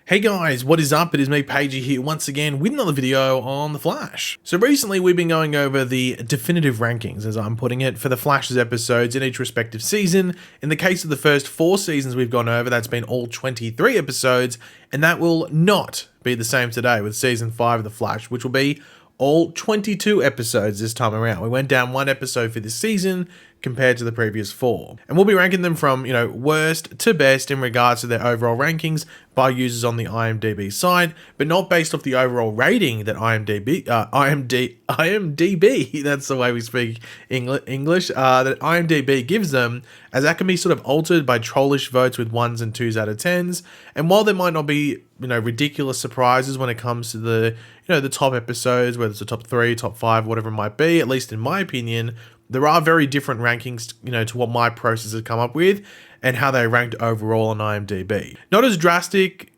Hey guys, what is up? It is me, Pagey, here once again with another video on The Flash. So recently we've been going over the definitive rankings, as I'm putting it, for The Flash's episodes in each respective season. In the case of the first 4 seasons we've gone over, that's been all 23 episodes, and that will not be the same today with season 5 of The Flash, which will be all 22 episodes this time around. We went down 1 episode for this season compared to the previous 4. And we'll be ranking them from, worst to best in regards to their overall rankings by users on the IMDb site, but not based off the overall rating that IMDb, that's the way we speak English, that IMDb gives them, as that can be sort of altered by trollish votes with 1s and 2s out of 10s. And while there might not be, ridiculous surprises when it comes to the, the top episodes, whether it's the top 3, top 5, whatever it might be, at least in my opinion, there are very different rankings, to what my process has come up with and how they ranked overall on IMDb. Not as drastic,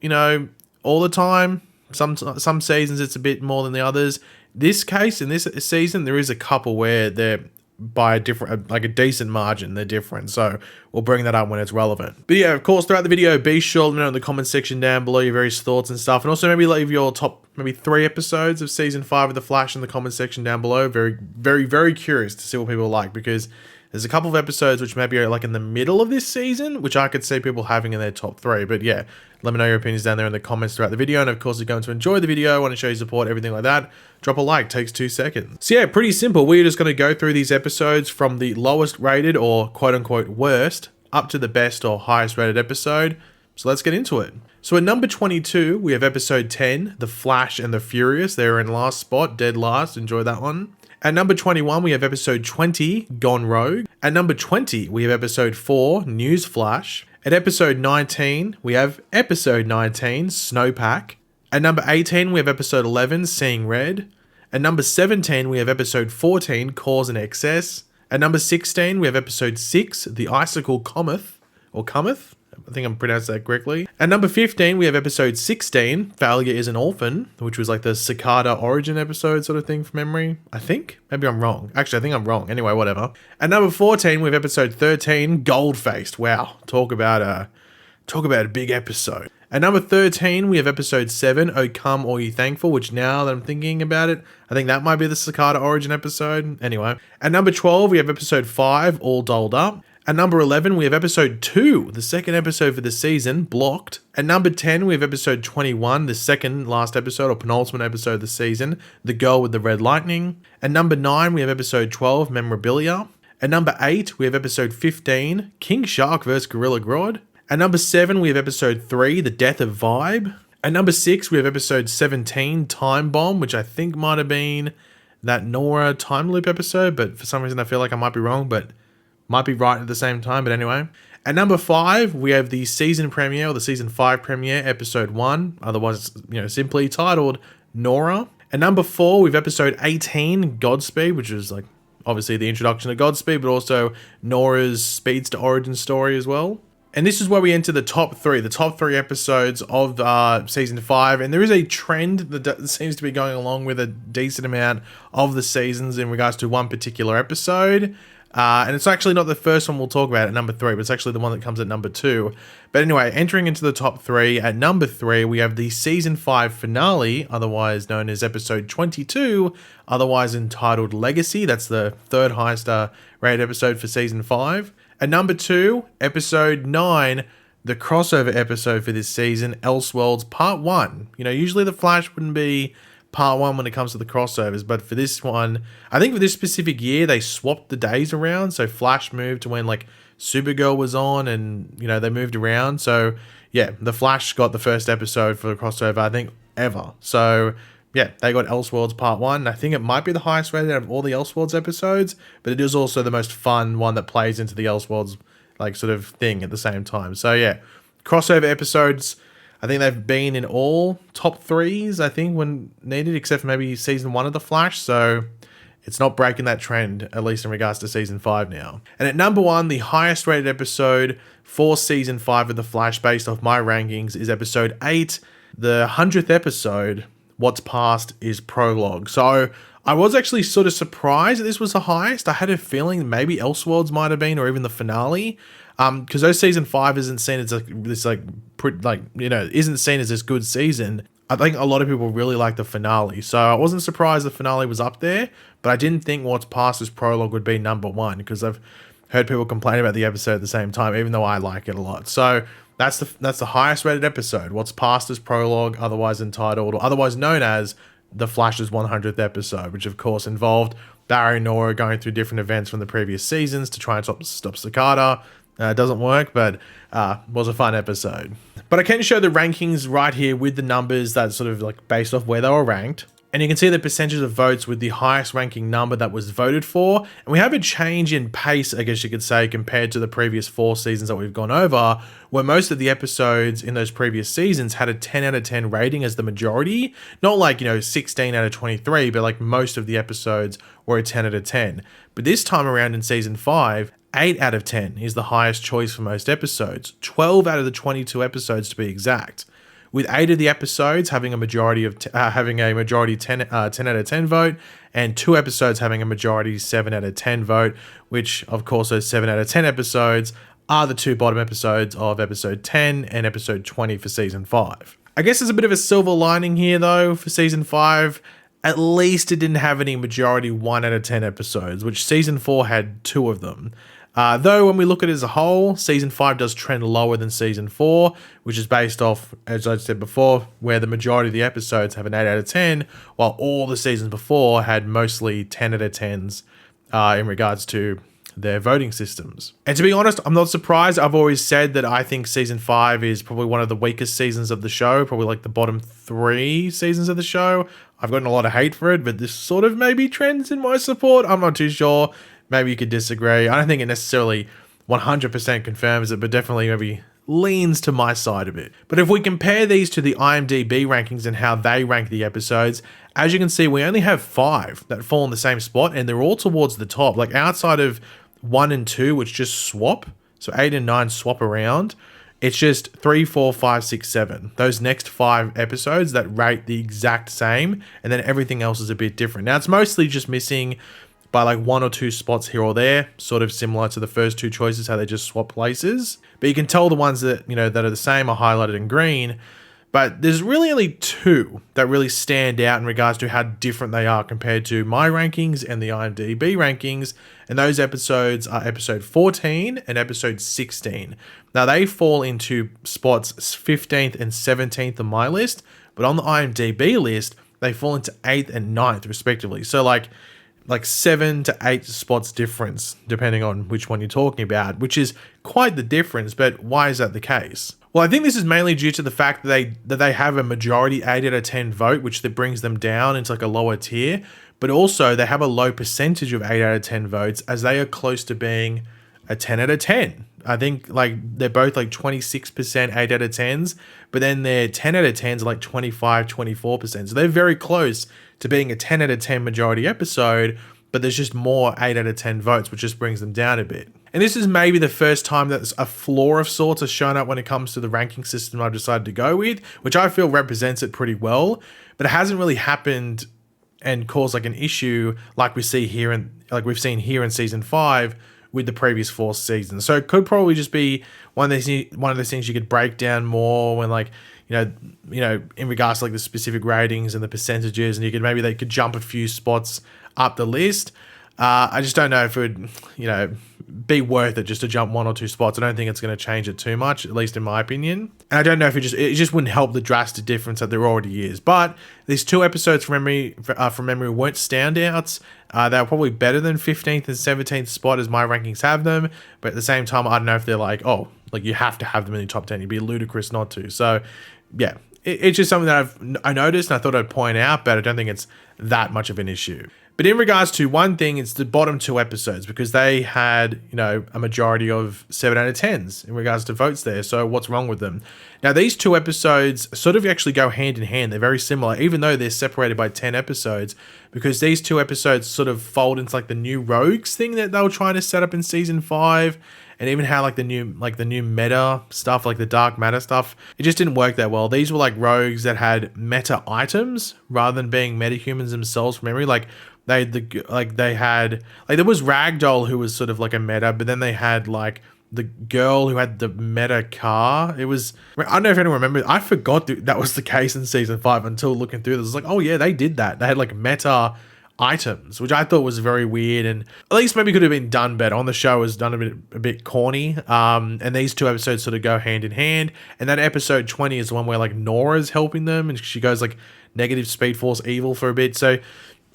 all the time. Some seasons it's a bit more than the others. This case, in this season, there is a couple where they're by a different, like a decent margin, they're different. So we'll bring that up when it's relevant. But yeah, of course, throughout the video, be sure to let me know in the comment section down below your various thoughts and stuff. And also maybe leave your top, maybe 3 episodes of season 5 of The Flash in the comment section down below. Very, very, very curious to see what people like, because there's a couple of episodes which maybe are like in the middle of this season, which I could see people having in their top 3. But yeah, let me know your opinions down there in the comments throughout the video. And of course, if you're going to enjoy the video, want to show your support, everything like that, drop a like, takes 2 seconds. So yeah, pretty simple. We're just going to go through these episodes from the lowest rated or quote unquote worst up to the best or highest rated episode. So let's get into it. So at number 22, we have episode 10, The Flash and the Furious. They're in last spot, dead last. Enjoy that one. At number 21, we have episode 20, Gone Rogue. At number 20, we have episode 4, News Flash. At episode 19, we have episode 19, Snowpack. At number 18, we have episode 11, Seeing Red. At number 17, we have episode 14, Cause and Excess. At number 16, we have episode 6, The Icicle Cometh, or Cometh. I think I'm pronouncing that correctly. At number 15, we have episode 16, Failure is an Orphan, which was like the Cicada origin episode sort of thing from memory, I think. Maybe I'm wrong. Actually, I think I'm wrong. Anyway, whatever. At number 14, we have episode 13, Gold-Faced. Wow, talk about a big episode. At number 13, we have episode 7, O Come All Ye Thankful, which now that I'm thinking about it, I think that might be the Cicada origin episode. Anyway. At number 12, we have episode 5, All Dolled Up. At number 11, we have episode 2, the second episode for the season, Blocked. At number 10, we have episode 21, the second last episode or penultimate episode of the season, The Girl with the Red Lightning. At number 9, we have episode 12, Memorabilia. At number 8, we have episode 15, King Shark vs. Gorilla Grodd. At number 7, we have episode 3, The Death of Vibe. At number 6, we have episode 17, Time Bomb, which I think might have been that Nora time loop episode, but for some reason I feel like I might be wrong, but might be right at the same time, but anyway. At number 5, we have the season premiere, or the season 5 premiere, episode 1, otherwise, simply titled Nora. At number 4, we have episode 18, Godspeed, which is like obviously the introduction to Godspeed, but also Nora's speedster origin story as well. And this is where we enter the top 3 episodes of season 5. And there is a trend that seems to be going along with a decent amount of the seasons in regards to one particular episode. And it's actually not the first one we'll talk about at number 3, but it's actually the one that comes at number 2. But anyway, entering into the top 3, at number 3, we have the season 5 finale, otherwise known as episode 22, otherwise entitled Legacy. That's the 3rd highest rated episode for season 5. At number 2, episode 9, the crossover episode for this season, Elseworlds Part 1. Usually the Flash wouldn't be Part 1 when it comes to the crossovers, but for this one, I think for this specific year, they swapped the days around. So Flash moved to when like Supergirl was on, and they moved around. So yeah, the Flash got the first episode for the crossover, I think, ever. So yeah, they got Elseworlds Part 1. I think it might be the highest rated out of all the Elseworlds episodes, but it is also the most fun one that plays into the Elseworlds like sort of thing at the same time. So yeah, crossover episodes, I think they've been in all top 3s, I think, when needed, except for maybe season 1 of The Flash. So it's not breaking that trend, at least in regards to season 5 now. And at number 1, the highest rated episode for season 5 of The Flash, based off my rankings, is episode 8, the 100th episode, What's Past is Prologue. So I was actually sort of surprised that this was the highest. I had a feeling maybe Elseworlds might have been, or even the finale. Because though season 5 isn't seen as like this isn't seen as this good season, I think a lot of people really like the finale. So I wasn't surprised the finale was up there, but I didn't think What's Past This Prologue would be number one, because I've heard people complain about the episode at the same time, even though I like it a lot. So that's the highest rated episode, What's Past This Prologue, otherwise known as The Flash's 100th episode, which of course involved Barry and Nora going through different events from the previous seasons to try and stop Cicada. It doesn't work, but was a fun episode. But I can show the rankings right here with the numbers that's sort of like based off where they were ranked. And you can see the percentage of votes with the highest ranking number that was voted for. And we have a change in pace, I guess you could say, compared to the previous 4 seasons that we've gone over, where most of the episodes in those previous seasons had a 10 out of 10 rating as the majority. Not like, 16 out of 23, but like most of the episodes were a 10 out of 10. But this time around in season 5, 8 out of 10 is the highest choice for most episodes. 12 out of the 22 episodes to be exact, with 8 of the episodes having a majority 10 out of 10 vote, and 2 episodes having a majority 7 out of 10 vote, which of course those 7 out of 10 episodes are the 2 bottom episodes of episode 10 and episode 20 for season 5. I guess there's a bit of a silver lining here though for season 5. At least it didn't have any majority 1 out of 10 episodes, which season 4 had 2 of them. Though when we look at it as a whole, season 5 does trend lower than season 4, which is based off, as I said before, where the majority of the episodes have an 8 out of 10, while all the seasons before had mostly 10 out of 10s in regards to their voting systems. And to be honest, I'm not surprised. I've always said that I think season 5 is probably one of the weakest seasons of the show, probably like the bottom 3 seasons of the show. I've gotten a lot of hate for it, but this sort of maybe trends in my support. I'm not too sure. Maybe you could disagree. I don't think it necessarily 100% confirms it, but definitely maybe leans to my side a bit. But if we compare these to the IMDb rankings and how they rank the episodes, as you can see, we only have 5 that fall in the same spot, and they're all towards the top. Like outside of 1 and 2, which just swap, so 8 and 9 swap around, it's just 3, 4, 5, 6, 7. Those next 5 episodes that rate the exact same, and then everything else is a bit different. Now, it's mostly just missing by like 1 or 2 spots here or there, sort of similar to the first 2 choices, how they just swap places. But you can tell the ones that, that are the same are highlighted in green. But there's really only 2 that really stand out in regards to how different they are compared to my rankings and the IMDb rankings. And those episodes are episode 14 and episode 16. Now they fall into spots 15th and 17th on my list, but on the IMDb list, they fall into 8th and 9th respectively. So like 7 to 8 spots difference, depending on which one you're talking about, which is quite the difference. But why is that the case? Well, I think this is mainly due to the fact that they have a majority 8 out of 10 vote, which that brings them down into like a lower tier. But also they have a low percentage of 8 out of 10 votes, as they are close to being a 10 out of 10. I think like they're both like 26% 8 out of 10s, but then their 10 out of 10s are like 25, 24%. So they're very close to being a 10 out of 10 majority episode, but there's just more 8 out of 10 votes, which just brings them down a bit. And this is maybe the first time that a flaw of sorts has shown up when it comes to the ranking system I've decided to go with, which I feel represents it pretty well, but it hasn't really happened and caused like an issue like we've seen here in season 5 with the previous 4 seasons. So it could probably just be one of those things you could break down more when like, in regards to like the specific ratings and the percentages, and they could jump a few spots up the list. I just don't know if it would, be worth it just to jump 1 or 2 spots. I don't think it's going to change it too much, at least in my opinion. And I don't know if it just wouldn't help the drastic difference that there already is. But these 2 episodes from memory weren't standouts. They're probably better than 15th and 17th spot as my rankings have them. But at the same time, I don't know if they're like, oh, like you have to have them in the top 10. It'd be ludicrous not to. So yeah, it's just something that I noticed and I thought I'd point out, but I don't think it's that much of an issue. But in regards to one thing, it's the bottom 2 episodes, because they had, a majority of 7 out of 10s in regards to votes there. So what's wrong with them? Now, these 2 episodes sort of actually go hand in hand. They're very similar, even though they're separated by 10 episodes, because these 2 episodes sort of fold into like the new rogues thing that they were trying to set up in season 5. And even how like the new meta stuff, like the dark matter stuff, it just didn't work that well. These were like rogues that had meta items rather than being metahumans themselves from memory. Like there was Ragdoll, who was sort of like a meta, but then they had like the girl who had the meta car. It was, I don't know if anyone remembers. I forgot that was the case in season 5 until looking through this. I was like, oh yeah, they did that. They had like meta items, which I thought was very weird, and at least maybe could have been done better. On the show, it was done a bit corny. And these two episodes sort of go hand in hand. And that episode 20 is the one where like Nora's helping them, and she goes like negative Speed Force evil for a bit. So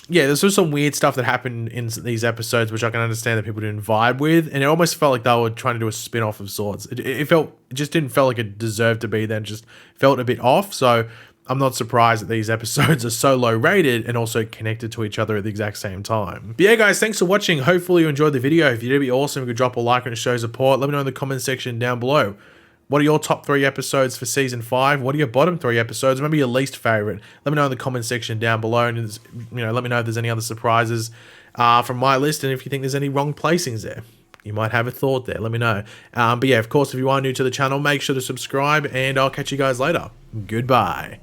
yeah, there's just some weird stuff that happened in these episodes, which I can understand that people didn't vibe with, and it almost felt like they were trying to do a spin-off of sorts. It just didn't feel like it deserved to be there. It just felt a bit off. So I'm not surprised that these episodes are so low rated and also connected to each other at the exact same time. But yeah, guys, thanks for watching. Hopefully you enjoyed the video. If you did, it'd be awesome if you could drop a like and show support. Let me know in the comment section down below. What are your top 3 episodes for season 5? What are your bottom 3 episodes? Maybe your least favorite. Let me know in the comment section down below, and let me know if there's any other surprises from my list, and if you think there's any wrong placings there. You might have a thought there. Let me know. But yeah, of course, if you are new to the channel, make sure to subscribe, and I'll catch you guys later. Goodbye.